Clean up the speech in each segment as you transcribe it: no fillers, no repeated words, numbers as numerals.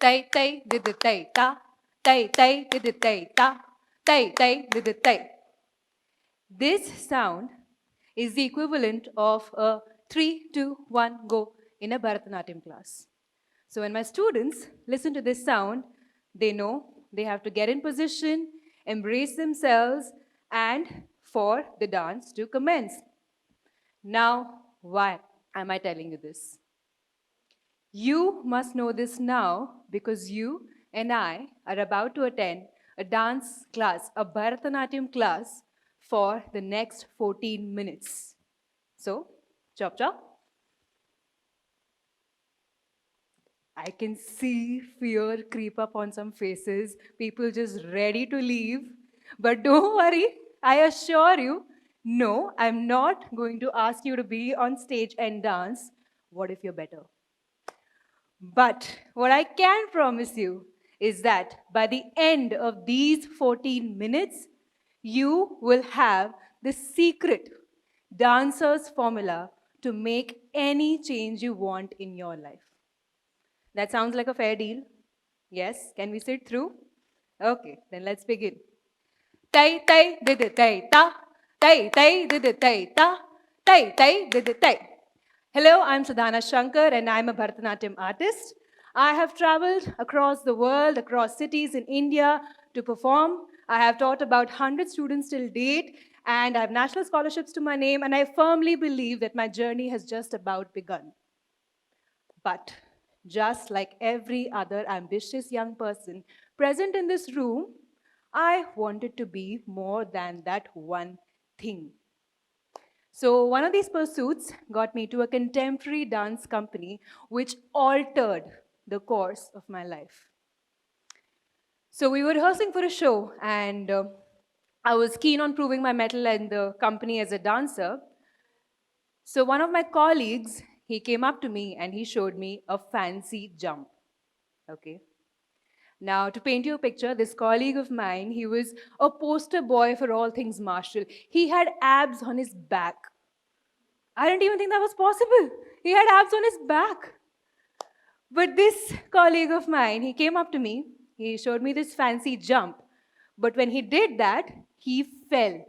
tay tay did tay ta, tay tay did tay ta, tay tay did tay. This sound is the equivalent of a 3, 2, 1, go in a Bharatanatyam class. So when my students listen to this sound, they know they have to get in position, embrace themselves, and for the dance to commence. Now, why am I telling you this? You must know this now because you and I are about to attend a dance class, a Bharatanatyam class for the next 14 minutes. So, chop chop. I can see fear creep up on some faces, people just ready to leave. But don't worry, I assure you, no, I'm not going to ask you to be on stage and dance. What if you're better? But what I can promise you is that by the end of these 14 minutes, you will have the secret dancer's formula to make any change you want in your life. That sounds like a fair deal? Yes? Can we sit through? Okay, then let's begin. Tai tai did tai ta, tai tai did tai ta, tai tai did tai. Hello, I'm Sudhana Sankar and I'm a Bharatanatyam artist. I have traveled across the world, across cities in India to perform. I have taught about 100 students till date and I have national scholarships to my name, and I firmly believe that my journey has just about begun. But just like every other ambitious young person present in this room, I wanted to be more than that one thing. So one of these pursuits got me to a contemporary dance company which altered the course of my life. So we were rehearsing for a show and I was keen on proving my mettle in the company as a dancer. So one of my colleagues, he came up to me and he showed me a fancy jump. Okay. Now, to paint you a picture, this colleague of mine, he was a poster boy for all things martial. He had abs on his back. I didn't even think that was possible. He had abs on his back. But this colleague of mine, he came up to me, he showed me this fancy jump. But when he did that, he fell.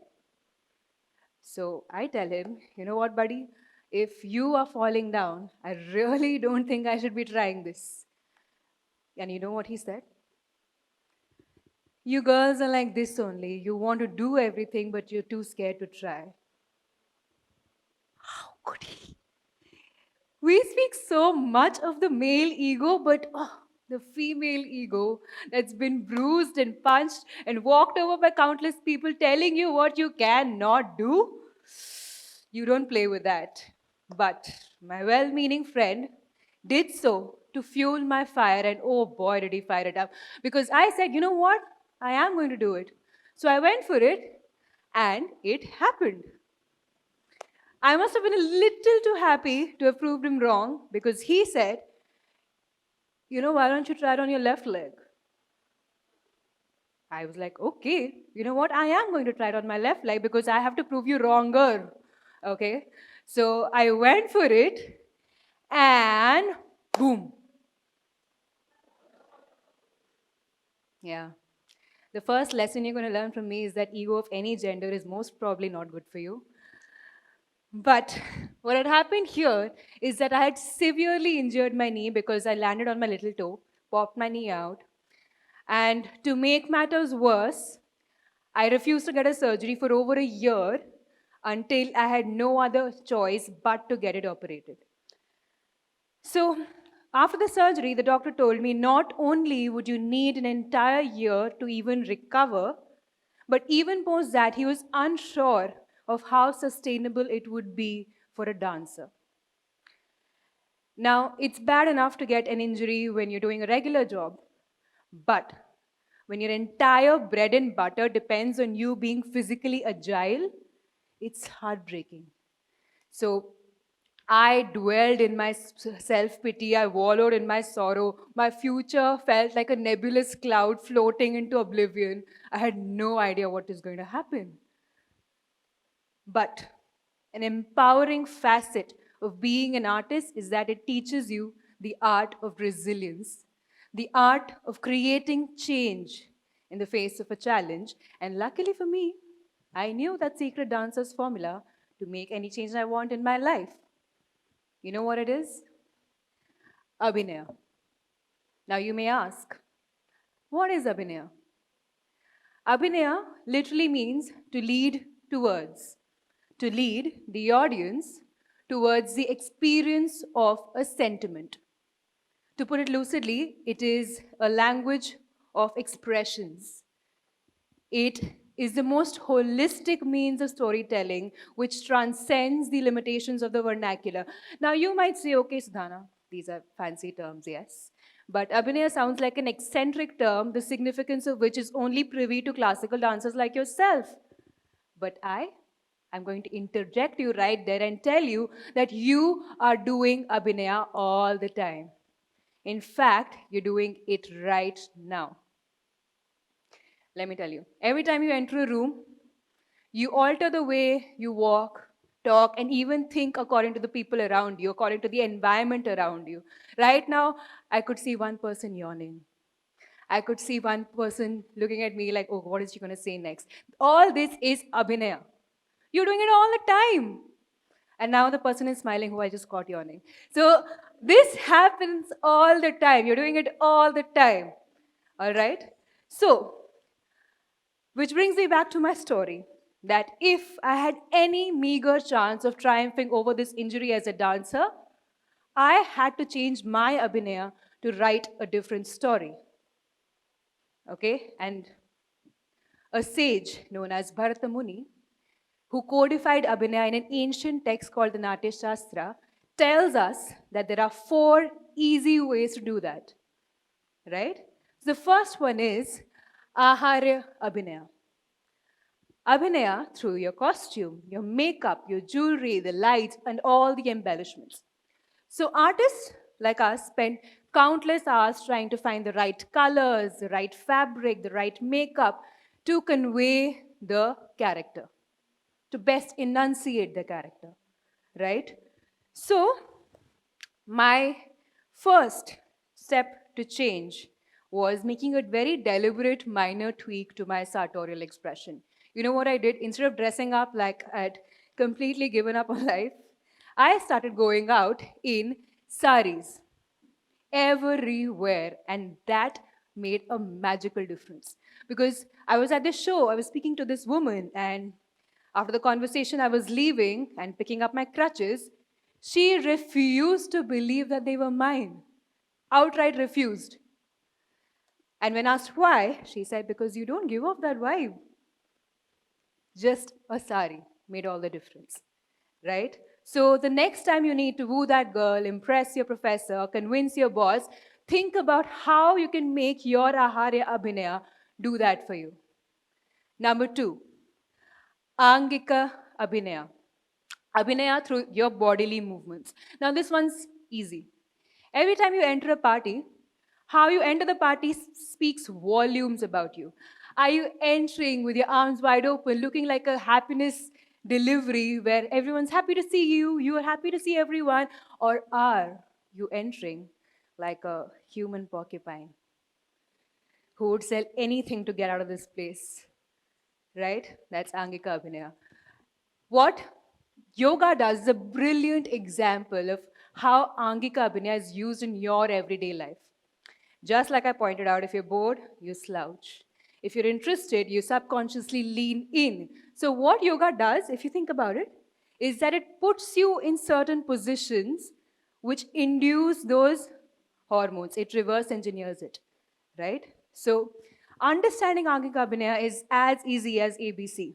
So I tell him, you know what, buddy? If you are falling down, I really don't think I should be trying this. And you know what he said? You girls are like this only. You want to do everything, but you're too scared to try. How could he? We speak so much of the male ego, but the female ego that's been bruised and punched and walked over by countless people telling you what you cannot do, you don't play with that. But my well-meaning friend did so to fuel my fire, and oh boy, did he fire it up. Because I said, you know what? I am going to do it. So I went for it, and it happened. I must have been a little too happy to have proved him wrong because he said, you know, why don't you try it on your left leg? I was like, okay, you know what? I am going to try it on my left leg because I have to prove you wronger. Okay? So I went for it and boom. Yeah. The first lesson you're going to learn from me is that ego of any gender is most probably not good for you. But what had happened here is that I had severely injured my knee because I landed on my little toe, popped my knee out. And to make matters worse, I refused to get a surgery for over a year until I had no other choice but to get it operated. So, after the surgery, the doctor told me not only would you need an entire year to even recover, but even post that, he was unsure of how sustainable it would be for a dancer. Now, it's bad enough to get an injury when you're doing a regular job, but when your entire bread and butter depends on you being physically agile, it's heartbreaking. So I dwelled in my self-pity, I wallowed in my sorrow. My future felt like a nebulous cloud floating into oblivion. I had no idea what is going to happen. But an empowering facet of being an artist is that it teaches you the art of resilience. the art of creating change in the face of a challenge. And luckily for me, I knew that secret dancer's formula to make any change I want in my life. You know what it is? Abhinaya. Now you may ask, what is Abhinaya? Abhinaya literally means to lead towards, to lead the audience towards the experience of a sentiment. To put it lucidly, it is a language of expressions. It is the most holistic means of storytelling which transcends the limitations of the vernacular. Now, you might say, okay, Sudhana, these are fancy terms, yes. But Abhinaya sounds like an eccentric term, the significance of which is only privy to classical dancers like yourself. But I'm going to interject you right there and tell you that you are doing Abhinaya all the time. In fact, you're doing it right now. Let me tell you, every time you enter a room, you alter the way you walk, talk, and even think according to the people around you, according to the environment around you. Right now, I could see one person yawning. I could see one person looking at me like, oh, what is she going to say next? All this is Abhinaya. You're doing it all the time. And now the person is smiling who I just caught yawning. So this happens all the time. You're doing it all the time. All right? So, which brings me back to my story that if I had any meager chance of triumphing over this injury as a dancer, I had to change my Abhinaya to write a different story. Okay? And a sage known as Bharata Muni, who codified Abhinaya in an ancient text called the Natya Shastra, tells us that there are 4 easy ways to do that. Right? So the first one is Aharya Abhinaya. Abhinaya through your costume, your makeup, your jewelry, the lights, and all the embellishments. So artists like us spend countless hours trying to find the right colors, the right fabric, the right makeup to convey the character, to best enunciate the character, right? So, my first step to change was making a very deliberate minor tweak to my sartorial expression. You know what I did? Instead of dressing up like I'd completely given up on life, I started going out in saris everywhere, and that made a magical difference. Because I was at this show, I was speaking to this woman, and after the conversation, I was leaving and picking up my crutches. She refused to believe that they were mine, outright refused. And when asked why, she said, because you don't give off that vibe. Just a sari made all the difference, right? So the next time you need to woo that girl, impress your professor, convince your boss, think about how you can make your Aharya Abhinaya do that for you. Number 2, Angika Abhinaya. Abhinaya through your bodily movements. Now this one's easy. Every time you enter a party, how you enter the party speaks volumes about you. Are you entering with your arms wide open, looking like a happiness delivery where everyone's happy to see you, you are happy to see everyone, or are you entering like a human porcupine who would sell anything to get out of this place? Right? That's Angika Abhinaya. What yoga does is a brilliant example of how Angika Abhinaya is used in your everyday life. Just like I pointed out, if you're bored, you slouch. If you're interested, you subconsciously lean in. So, what yoga does, if you think about it, is that it puts you in certain positions which induce those hormones. It reverse engineers it, right? So, understanding Angika Abhinaya is as easy as ABC.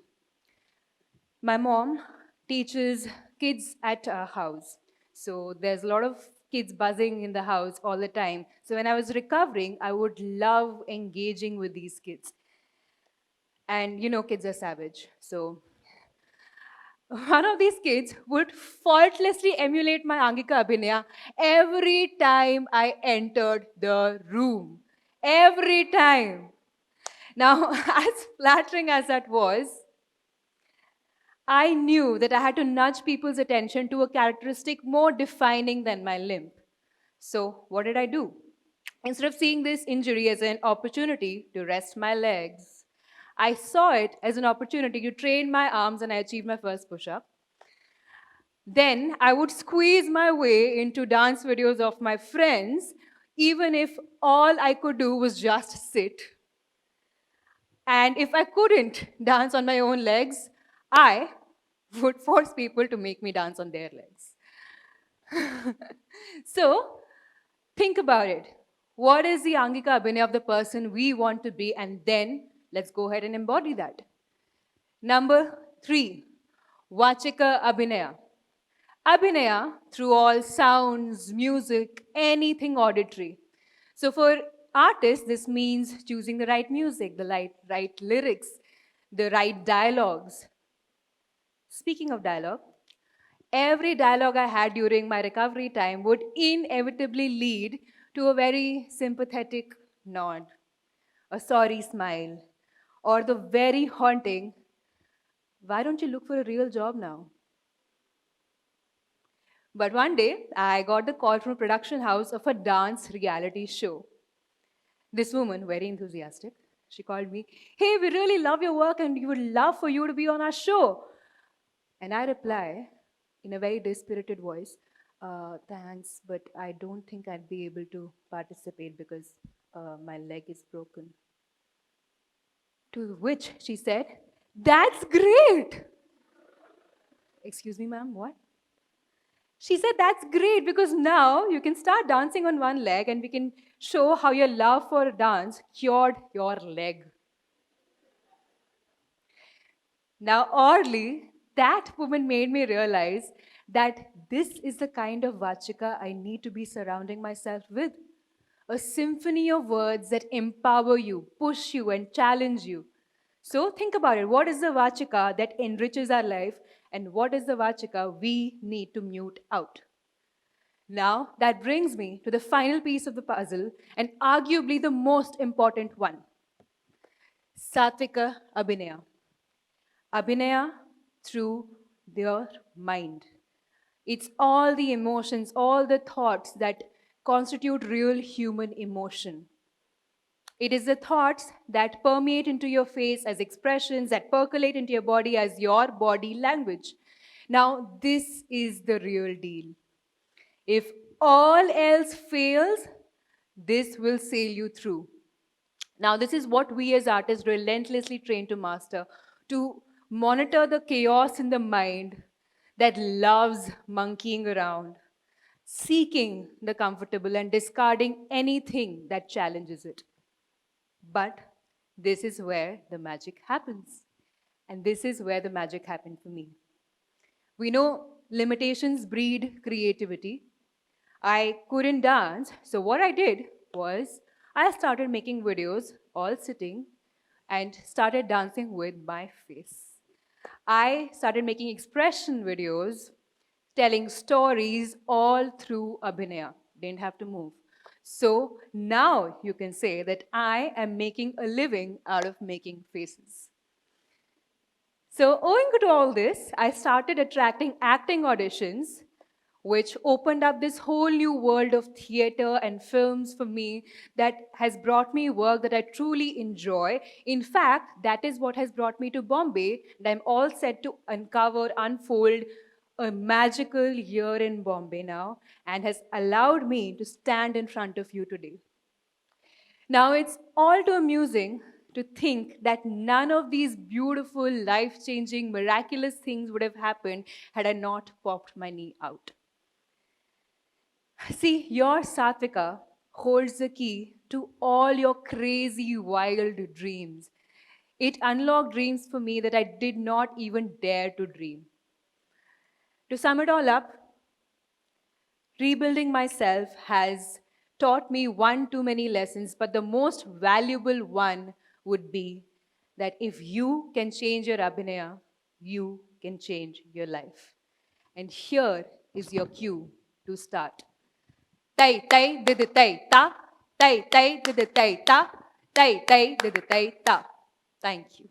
My mom teaches kids at our house. So there's a lot of kids buzzing in the house all the time. So when I was recovering, I would love engaging with these kids. And you know, kids are savage. So one of these kids would faultlessly emulate my Angika Abhinaya every time I entered the room. Every time. Now, as flattering as that was, I knew that I had to nudge people's attention to a characteristic more defining than my limp. So, what did I do? Instead of seeing this injury as an opportunity to rest my legs, I saw it as an opportunity to train my arms, and I achieved my first push up. Then I would squeeze my way into dance videos of my friends, even if all I could do was just sit. And if I couldn't dance on my own legs, I would force people to make me dance on their legs. So, think about it. What is the Angika Abhinaya of the person we want to be? And then let's go ahead and embody that. Number 3, Vachika Abhinaya. Abhinaya through all sounds, music, anything auditory. So for artists, this means choosing the right music, the right lyrics, the right dialogues. Speaking of dialogue, every dialogue I had during my recovery time would inevitably lead to a very sympathetic nod, a sorry smile, or the very haunting, why don't you look for a real job now? But one day, I got the call from a production house of a dance reality show. This woman, very enthusiastic, she called me, "Hey, we really love your work and we would love for you to be on our show." And I reply in a very dispirited voice, "Thanks, but I don't think I'd be able to participate because my leg is broken." To which she said, "That's great." Excuse me, ma'am, what? She said, "That's great because now you can start dancing on one leg and we can show how your love for dance cured your leg." Now, oddly, that woman made me realize that this is the kind of Vachika I need to be surrounding myself with. A symphony of words that empower you, push you, and challenge you. So think about it. What is the Vachika that enriches our life, and what is the Vachika we need to mute out? Now, that brings me to the final piece of the puzzle, and arguably the most important one, Satvika Abhinaya. Abhinaya through their mind. It's all the emotions, all the thoughts that constitute real human emotion. It is the thoughts that permeate into your face as expressions, that percolate into your body as your body language. Now, this is the real deal. If all else fails, this will sail you through. Now, this is what we as artists relentlessly train to master, to monitor the chaos in the mind that loves monkeying around, seeking the comfortable and discarding anything that challenges it. But this is where the magic happens. And this is where the magic happened for me. We know limitations breed creativity. I couldn't dance, so what I did was I started making videos all sitting and started dancing with my face. I started making expression videos, telling stories all through Abhinaya. Didn't have to move. So now you can say that I am making a living out of making faces. So, owing to all this, I started attracting acting auditions, which opened up this whole new world of theater and films for me that has brought me work that I truly enjoy. In fact, that is what has brought me to Bombay, and I'm all set to uncover, unfold a magical year in Bombay now, and has allowed me to stand in front of you today. Now, it's all too amusing to think that none of these beautiful, life changing, miraculous things would have happened had I not popped my knee out. See, your Satvika holds the key to all your crazy, wild dreams. It unlocked dreams for me that I did not even dare to dream. To sum it all up, rebuilding myself has taught me one too many lessons, but the most valuable one would be that if you can change your abhinaya, you can change your life. And here is your cue to start. Tai tai did tai ta, tai tai did tai ta, tai tai did tai ta. Thank you.